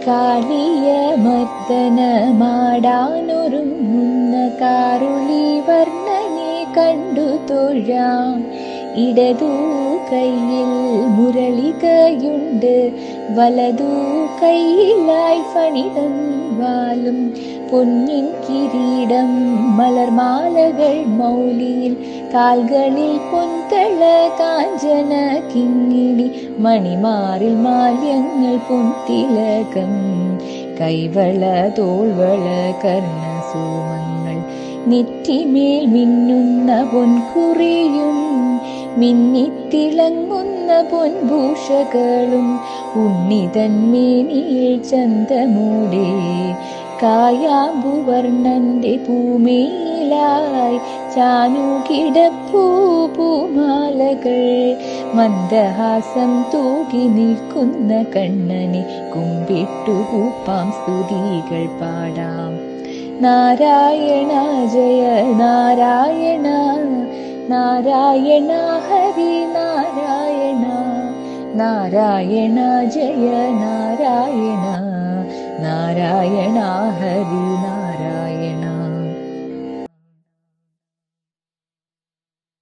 കാളിയ മർദ്ദനമാടാനൊരുങ്ങുന്ന കാരുളി വർണ്ണനെ കണ്ടു തൊഴാം. ഇടതു കൈയിൽ മുരളികയുണ്ട്, വലതു കൈയിലായി ഫണിതൻ വാലും. പൊന്നിൻ കിരീടം മലർമാലകൾ മൗലിയിൽ, കാൽകളിൽ പൊന്തള കാഞ്ചന കിങ്ങിണി. മണിമാറിൽ മാല്യങ്ങൾ പൊൻതിലകം, കൈവള തോൾവള കർണസൂമങ്ങൾ. നെറ്റിമേൽ മിന്നുന്ന പൊൻകുറിയും മിന്നിത്തിളങ്ങുന്ന പൊൻഭൂഷകളും. ഉണ്ണിതൻ മേനിയിൽ ചന്തമൂടെ കായാമ്പുവർണ്ണന്റെ പൂമേലായി ചാനുകിടപ്പൂമാലകൾ. മന്ദഹാസം തൂകി നിൽക്കുന്ന കണ്ണനെ കുമ്പിട്ടു കൂപ്പാം, സ്തുതികൾ പാടാം. നാരായണ ജയ നാരായണ, നാരായണ ഹരി നാരായണ, നാരായണ ജയ നാരായണ, നാരായണ ഹരി.